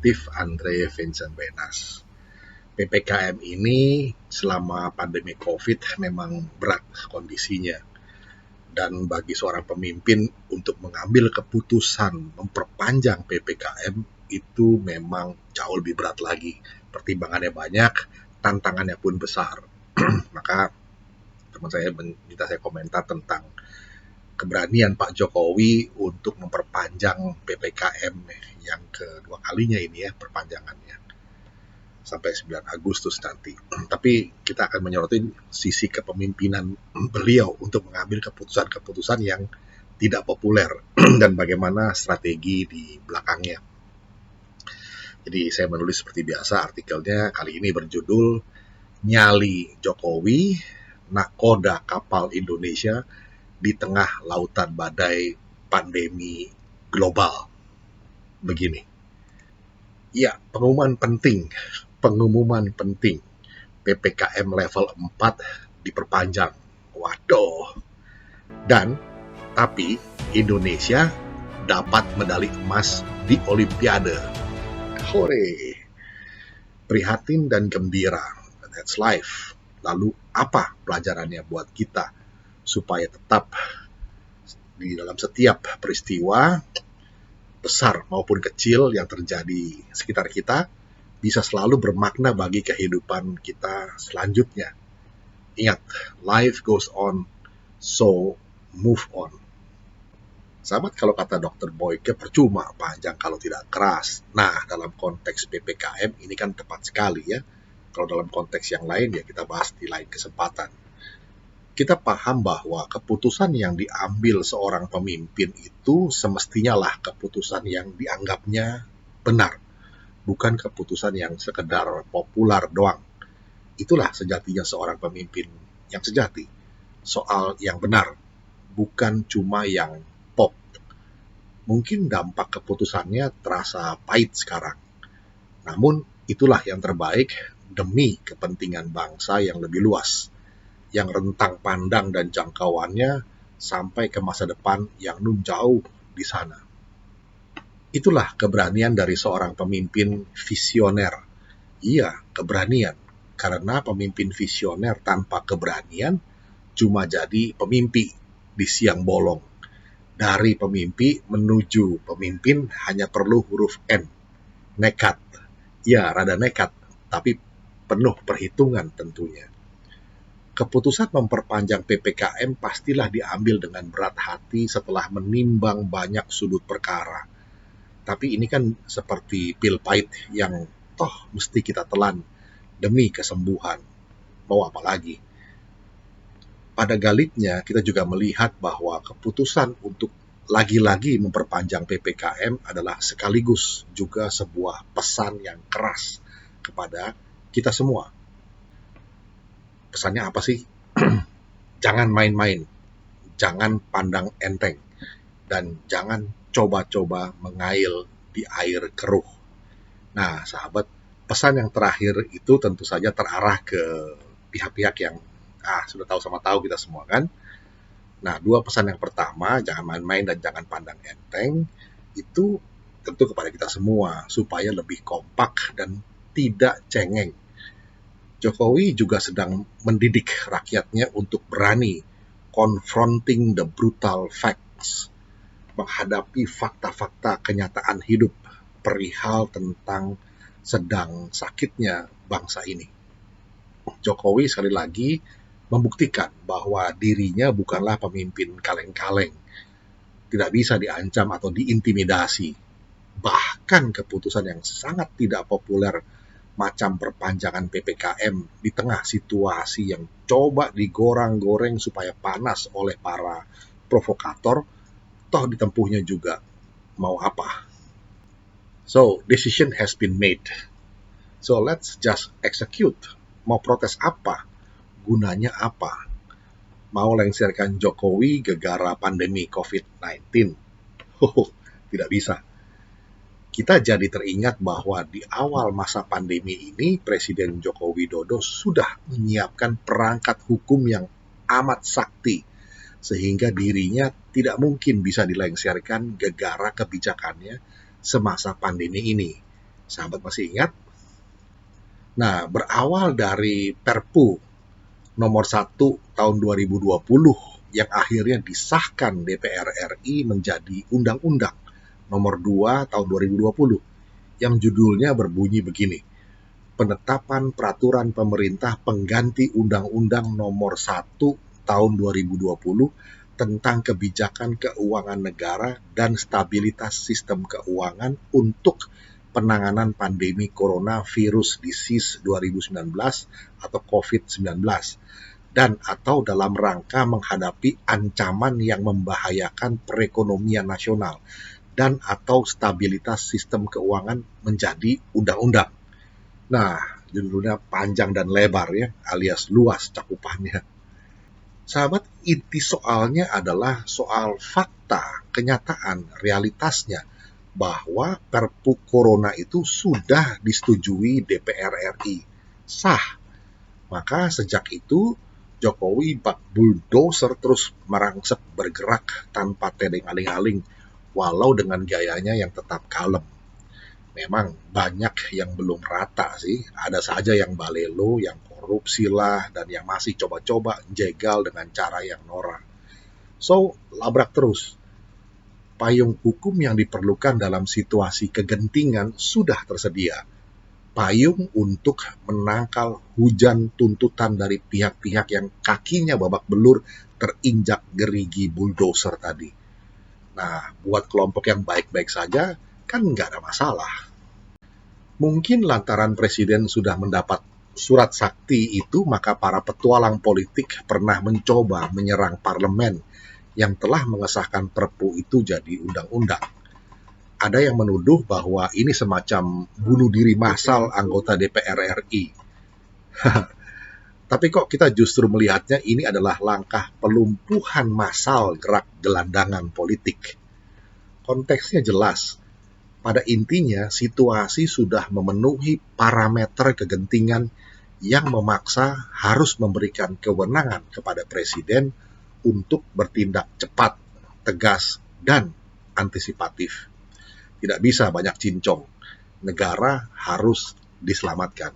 Detektif Andre Vincent Benas. PPKM ini selama pandemi COVID memang berat kondisinya. Dan bagi seorang pemimpin untuk mengambil keputusan memperpanjang PPKM itu memang jauh lebih berat lagi. Pertimbangannya banyak, tantangannya pun besar. Maka teman saya minta saya komentar tentang keberanian Pak Jokowi untuk memperpanjang PPKM yang kedua kalinya ini ya, perpanjangannya sampai 9 Agustus nanti. Tapi kita akan menyoroti sisi kepemimpinan beliau untuk mengambil keputusan-keputusan yang tidak populer dan bagaimana strategi di belakangnya. Jadi saya menulis seperti biasa, artikelnya kali ini berjudul Nyali Jokowi, Nakoda Kapal Indonesia di Tengah Lautan Badai Pandemi Global. Begini. Ya, pengumuman penting, PPKM level 4 diperpanjang. Waduh. Tapi Indonesia dapat medali emas di Olimpiade. Hore. Prihatin dan gembira. That's life. Lalu apa pelajarannya buat kita supaya tetap di dalam setiap peristiwa besar maupun kecil yang terjadi sekitar kita bisa selalu bermakna bagi kehidupan kita selanjutnya. Ingat, life goes on, so move on. Sahabat, kalau kata Dr. Boyke, percuma panjang kalau tidak keras. Nah, dalam konteks PPKM ini kan tepat sekali ya. Kalau dalam konteks yang lain ya kita bahas di lain kesempatan. Kita paham bahwa keputusan yang diambil seorang pemimpin itu semestinya lah keputusan yang dianggapnya benar. Bukan keputusan yang sekedar populer doang. Itulah sejatinya seorang pemimpin yang sejati. Soal yang benar, bukan cuma yang pop. Mungkin dampak keputusannya terasa pahit sekarang. Namun itulah yang terbaik demi kepentingan bangsa yang lebih luas, yang rentang pandang dan jangkauannya sampai ke masa depan yang jauh di sana. Itulah keberanian dari seorang pemimpin visioner. Iya, keberanian. Karena pemimpin visioner tanpa keberanian cuma jadi pemimpi di siang bolong. Dari pemimpi menuju pemimpin hanya perlu huruf N. Nekat. Ya, rada nekat, tapi penuh perhitungan tentunya. Keputusan memperpanjang PPKM pastilah diambil dengan berat hati setelah menimbang banyak sudut perkara. Tapi ini kan seperti pil pahit yang toh mesti kita telan demi kesembuhan. Mau apa lagi? Pada galipnya kita juga melihat bahwa keputusan untuk lagi-lagi memperpanjang PPKM adalah sekaligus juga sebuah pesan yang keras kepada kita semua. Pesannya apa sih? Jangan main-main, jangan pandang enteng, dan jangan coba-coba mengail di air keruh. Nah, sahabat, pesan yang terakhir itu tentu saja terarah ke pihak-pihak yang sudah tahu sama tahu kita semua kan. Nah, dua pesan yang pertama, jangan main-main dan jangan pandang enteng, itu tentu kepada kita semua supaya lebih kompak dan tidak cengeng. Jokowi juga sedang mendidik rakyatnya untuk berani confronting the brutal facts, menghadapi fakta-fakta kenyataan hidup perihal tentang sedang sakitnya bangsa ini. Jokowi sekali lagi membuktikan bahwa dirinya bukanlah pemimpin kaleng-kaleng, tidak bisa diancam atau diintimidasi. Bahkan keputusan yang sangat tidak populer macam perpanjangan PPKM di tengah situasi yang coba digoreng-goreng supaya panas oleh para provokator, toh ditempuhnya juga. Mau apa? So, decision has been made. So, let's just execute. Mau protes apa? Gunanya apa? Mau lengserkan Jokowi gegara pandemi COVID-19? Tidak bisa. Kita jadi teringat bahwa di awal masa pandemi ini Presiden Joko Widodo sudah menyiapkan perangkat hukum yang amat sakti sehingga dirinya tidak mungkin bisa dilengsarkan gegara kebijakannya semasa pandemi ini. Sahabat masih ingat? Nah, berawal dari Perpu nomor 1 tahun 2020 yang akhirnya disahkan DPR RI menjadi Undang-Undang nomor 2 tahun 2020 yang judulnya berbunyi begini: Penetapan Peraturan Pemerintah Pengganti Undang-Undang nomor 1 tahun 2020 tentang kebijakan keuangan negara dan stabilitas sistem keuangan untuk penanganan pandemi Coronavirus Disease 2019 atau COVID-19 dan atau dalam rangka menghadapi ancaman yang membahayakan perekonomian nasional dan atau stabilitas sistem keuangan menjadi undang-undang. Nah, judulnya panjang dan lebar ya, alias luas cakupannya. Sahabat, inti soalnya adalah soal fakta, kenyataan, realitasnya bahwa Perpu Corona itu sudah disetujui DPR RI. Sah. Maka sejak itu Jokowi bak bulldozer terus merangsek bergerak tanpa tedeng aling-aling, walau dengan gayanya yang tetap kalem. Memang banyak yang belum rata sih, ada saja yang balelo, yang korupsi lah, dan yang masih coba-coba jegal dengan cara yang norak. So, labrak terus. Payung hukum yang diperlukan dalam situasi kegentingan sudah tersedia. Payung untuk menangkal hujan tuntutan dari pihak-pihak yang kakinya babak belur terinjak gerigi bulldozer tadi. Nah, buat kelompok yang baik-baik saja, kan nggak ada masalah. Mungkin lantaran Presiden sudah mendapat surat sakti itu, maka para petualang politik pernah mencoba menyerang parlemen yang telah mengesahkan Perpu itu jadi undang-undang. Ada yang menuduh bahwa ini semacam bunuh diri massal anggota DPR RI. Tapi kok kita justru melihatnya ini adalah langkah pelumpuhan massal gerak gelandangan politik. Konteksnya jelas. Pada intinya, situasi sudah memenuhi parameter kegentingan yang memaksa harus memberikan kewenangan kepada Presiden untuk bertindak cepat, tegas, dan antisipatif. Tidak bisa banyak cincong. Negara harus diselamatkan.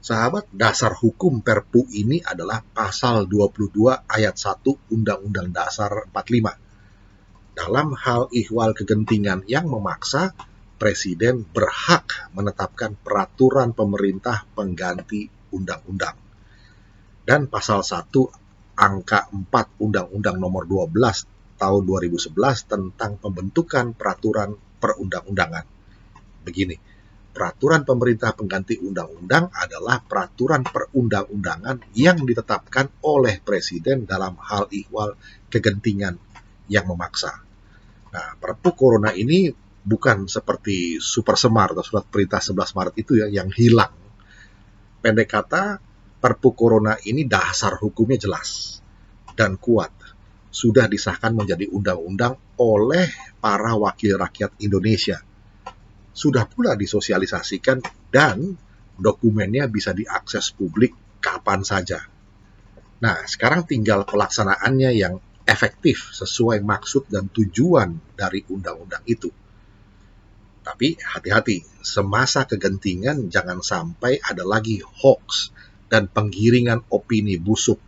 Sahabat, dasar hukum Perpu ini adalah pasal 22 ayat 1 Undang-Undang Dasar 45. Dalam hal ihwal kegentingan yang memaksa, Presiden berhak menetapkan peraturan pemerintah pengganti undang-undang. Dan pasal 1 angka 4 Undang-Undang nomor 12 tahun 2011 tentang pembentukan peraturan perundang-undangan. Begini, peraturan pemerintah pengganti undang-undang adalah peraturan perundang-undangan yang ditetapkan oleh Presiden dalam hal ihwal kegentingan yang memaksa. Nah, Perpu Corona ini bukan seperti Super Semar atau surat perintah 11 Maret itu ya yang hilang. Pendek kata, Perpu Corona ini dasar hukumnya jelas dan kuat. Sudah disahkan menjadi undang-undang oleh para wakil rakyat Indonesia. Sudah pula disosialisasikan dan dokumennya bisa diakses publik kapan saja. Nah, sekarang tinggal pelaksanaannya yang efektif sesuai maksud dan tujuan dari undang-undang itu. Tapi hati-hati, semasa kegentingan jangan sampai ada lagi hoax dan penggiringan opini busuk.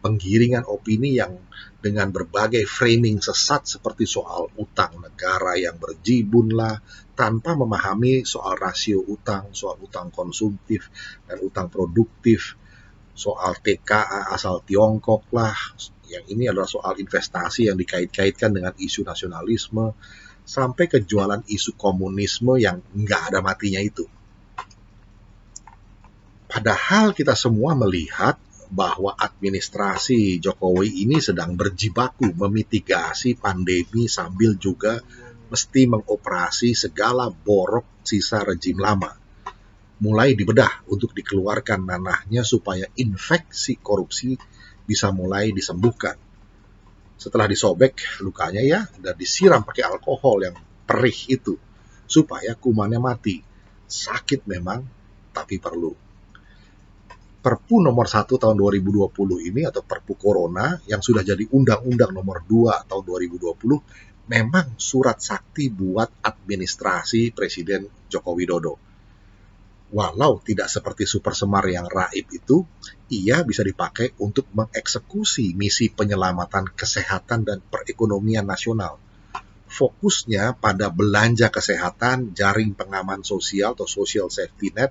Penggiringan opini yang dengan berbagai framing sesat seperti soal utang negara yang berjibun lah, tanpa memahami soal rasio utang, soal utang konsumtif dan utang produktif, soal TKA asal Tiongkok lah, yang ini adalah soal investasi yang dikait-kaitkan dengan isu nasionalisme, sampai ke jualan isu komunisme yang nggak ada matinya itu. Padahal kita semua melihat bahwa administrasi Jokowi ini sedang berjibaku memitigasi pandemi sambil juga mesti mengoperasi segala borok sisa rejim lama. Mulai dibedah untuk dikeluarkan nanahnya supaya infeksi korupsi bisa mulai disembuhkan. Setelah disobek lukanya ya, dan disiram pakai alkohol yang perih itu, supaya kumannya mati. Sakit memang, tapi perlu. Perpu nomor 1 tahun 2020 ini atau Perpu Corona yang sudah jadi Undang-Undang nomor 2 tahun 2020 memang surat sakti buat administrasi Presiden Joko Widodo. Walau tidak seperti Super Semar yang raib itu, ia bisa dipakai untuk mengeksekusi misi penyelamatan kesehatan dan perekonomian nasional. Fokusnya pada belanja kesehatan, jaring pengaman sosial atau social safety net,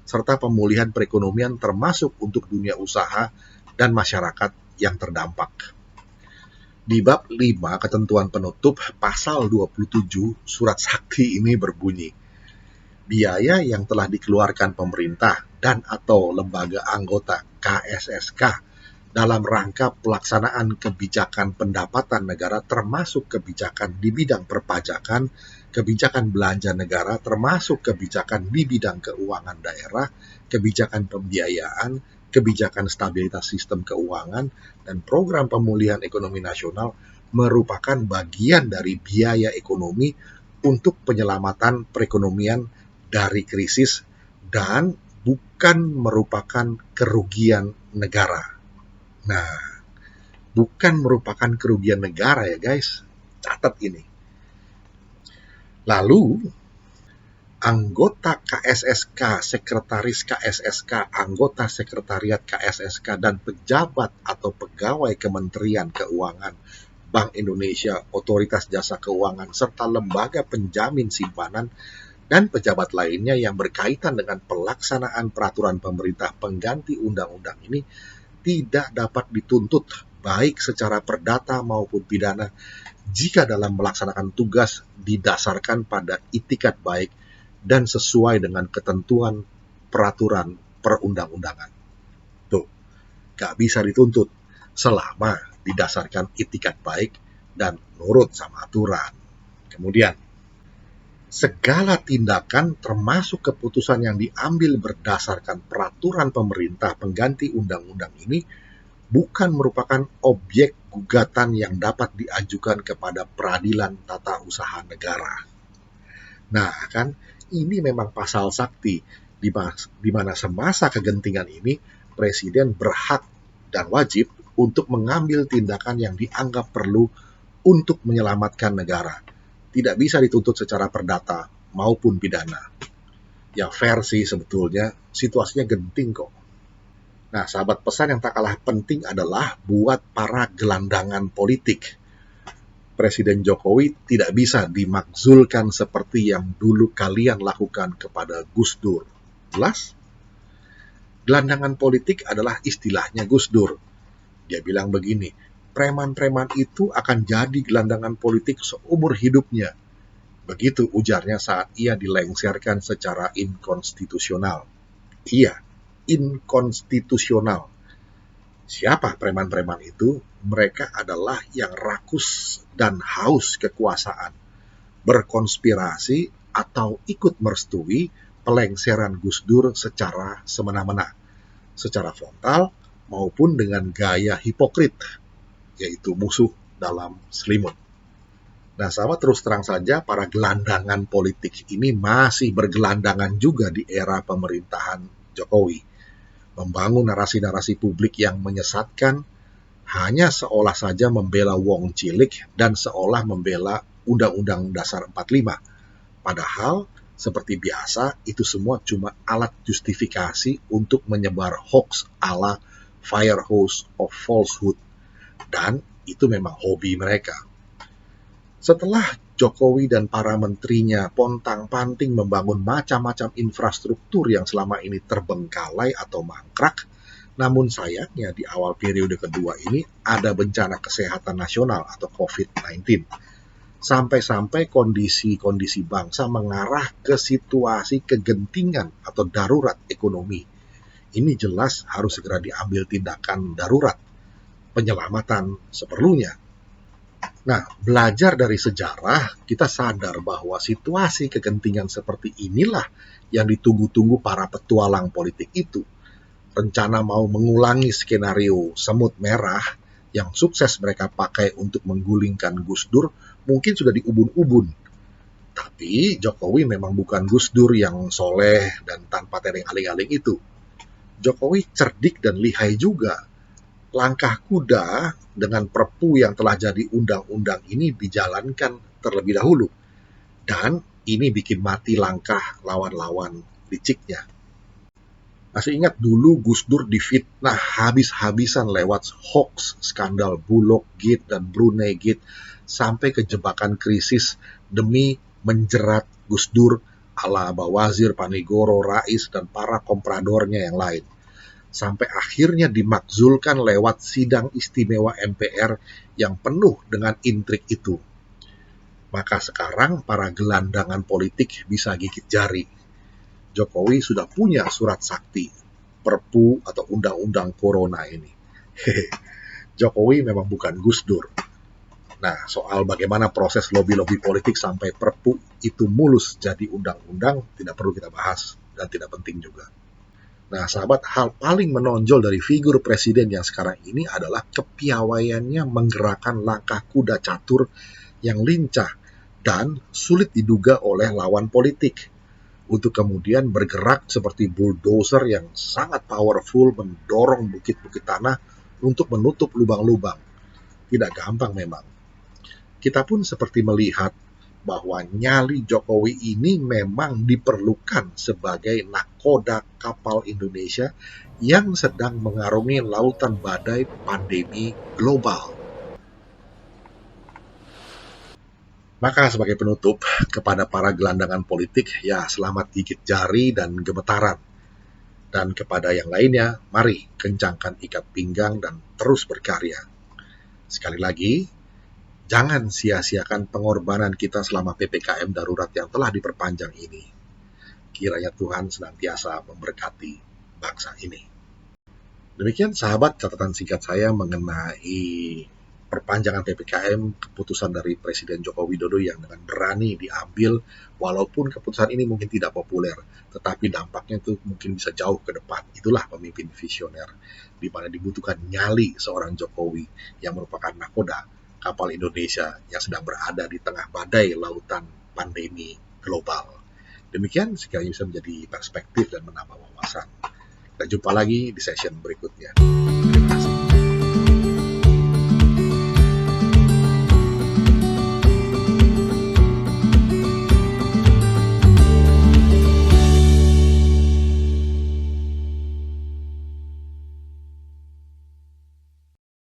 serta pemulihan perekonomian termasuk untuk dunia usaha dan masyarakat yang terdampak. Di bab 5 ketentuan penutup pasal 27 surat sakti ini berbunyi, biaya yang telah dikeluarkan pemerintah dan atau lembaga anggota KSSK dalam rangka pelaksanaan kebijakan pendapatan negara termasuk kebijakan di bidang perpajakan, kebijakan belanja negara termasuk kebijakan di bidang keuangan daerah, kebijakan pembiayaan, kebijakan stabilitas sistem keuangan, dan program pemulihan ekonomi nasional merupakan bagian dari biaya ekonomi untuk penyelamatan perekonomian dari krisis dan bukan merupakan kerugian negara. Nah, bukan merupakan kerugian negara ya guys, catat ini. Lalu, anggota KSSK, sekretaris KSSK, anggota sekretariat KSSK, dan pejabat atau pegawai Kementerian Keuangan, Bank Indonesia, Otoritas Jasa Keuangan, serta lembaga penjamin simpanan dan pejabat lainnya yang berkaitan dengan pelaksanaan peraturan pemerintah pengganti undang-undang ini tidak dapat dituntut baik secara perdata maupun pidana jika dalam melaksanakan tugas didasarkan pada itikat baik dan sesuai dengan ketentuan peraturan perundang-undangan. Tuh, gak bisa dituntut selama didasarkan itikat baik dan nurut sama aturan. Kemudian, segala tindakan termasuk keputusan yang diambil berdasarkan peraturan pemerintah pengganti undang-undang ini bukan merupakan objek gugatan yang dapat diajukan kepada peradilan tata usaha negara. Nah, kan ini memang pasal sakti di mana semasa kegentingan ini Presiden berhak dan wajib untuk mengambil tindakan yang dianggap perlu untuk menyelamatkan negara. Tidak bisa dituntut secara perdata maupun pidana. Ya fair sih sebetulnya, situasinya genting kok. Nah, sahabat, pesan yang tak kalah penting adalah buat para gelandangan politik. Presiden Jokowi tidak bisa dimakzulkan seperti yang dulu kalian lakukan kepada Gus Dur. Jelas? Gelandangan politik adalah istilahnya Gus Dur. Dia bilang begini, preman-preman itu akan jadi gelandangan politik seumur hidupnya. Begitu ujarnya saat ia dilengsarkan secara inkonstitusional. Iya, inkonstitusional. Siapa preman-preman itu? Mereka adalah yang rakus dan haus kekuasaan, berkonspirasi atau ikut merestui pelengseran Gus Dur secara semena-mena, secara frontal maupun dengan gaya hipokrit, yaitu musuh dalam selimut. Nah, sahabat, terus terang saja para gelandangan politik ini masih bergelandangan juga di era pemerintahan Jokowi. Membangun narasi-narasi publik yang menyesatkan, hanya seolah saja membela Wong Cilik dan seolah membela Undang-Undang Dasar 45. Padahal, seperti biasa, itu semua cuma alat justifikasi untuk menyebar hoax ala fire hose of falsehood. Dan itu memang hobi mereka. Setelah Jokowi dan para menterinya pontang-panting membangun macam-macam infrastruktur yang selama ini terbengkalai atau mangkrak, namun sayangnya di awal periode kedua ini ada bencana kesehatan nasional atau COVID-19. Sampai-sampai kondisi bangsa mengarah ke situasi kegentingan atau darurat ekonomi. Ini jelas harus segera diambil tindakan darurat, penyelamatan seperlunya. Nah, belajar dari sejarah, kita sadar bahwa situasi kegentingan seperti inilah yang ditunggu-tunggu para petualang politik itu. Rencana mau mengulangi skenario semut merah yang sukses mereka pakai untuk menggulingkan Gus Dur mungkin sudah diubun-ubun. Tapi Jokowi memang bukan Gus Dur yang soleh dan tanpa tereng aling-aling itu. Jokowi cerdik dan lihai juga. langkah kuda dengan Perpu yang telah jadi undang-undang ini dijalankan terlebih dahulu. Dan ini bikin mati langkah lawan-lawan liciknya. Masih ingat dulu Gus Dur difitnah habis-habisan lewat hoax, skandal Bulog Gate dan Brunei Gate, sampai ke jebakan krisis demi menjerat Gus Dur ala Bawazir, Panigoro, Rais, dan para kompradornya yang lain. Sampai akhirnya dimakzulkan lewat sidang istimewa MPR yang penuh dengan intrik itu. Maka sekarang para gelandangan politik bisa gigit jari. Jokowi sudah punya surat sakti, Perpu atau undang-undang corona ini. Jokowi memang bukan Gus Dur. Nah, soal bagaimana proses lobi-lobi politik sampai Perpu itu mulus jadi undang-undang tidak perlu kita bahas dan tidak penting juga. Nah, sahabat, hal paling menonjol dari figur presiden yang sekarang ini adalah kepiawaiannya menggerakkan langkah kuda catur yang lincah dan sulit diduga oleh lawan politik, untuk kemudian bergerak seperti bulldozer yang sangat powerful mendorong bukit-bukit tanah untuk menutup lubang-lubang. Tidak gampang memang. Kita pun seperti melihat bahwa nyali Jokowi ini memang diperlukan sebagai nakoda kapal Indonesia yang sedang mengarungi lautan badai pandemi global. Maka sebagai penutup, kepada para gelandangan politik, ya selamat gigit jari dan gemetaran. Dan kepada yang lainnya, mari kencangkan ikat pinggang dan terus berkarya. Sekali lagi, jangan sia-siakan pengorbanan kita selama PPKM darurat yang telah diperpanjang ini. Kiranya Tuhan senantiasa memberkati bangsa ini. Demikian sahabat catatan singkat saya mengenai perpanjangan PPKM, keputusan dari Presiden Joko Widodo yang dengan berani diambil, walaupun keputusan ini mungkin tidak populer, tetapi dampaknya itu mungkin bisa jauh ke depan. Itulah pemimpin visioner, di mana dibutuhkan nyali seorang Jokowi yang merupakan nakoda kapal Indonesia yang sedang berada di tengah badai lautan pandemi global. Demikian sekali bisa menjadi perspektif dan menambah wawasan. Dan jumpa lagi di session berikutnya. Terima kasih.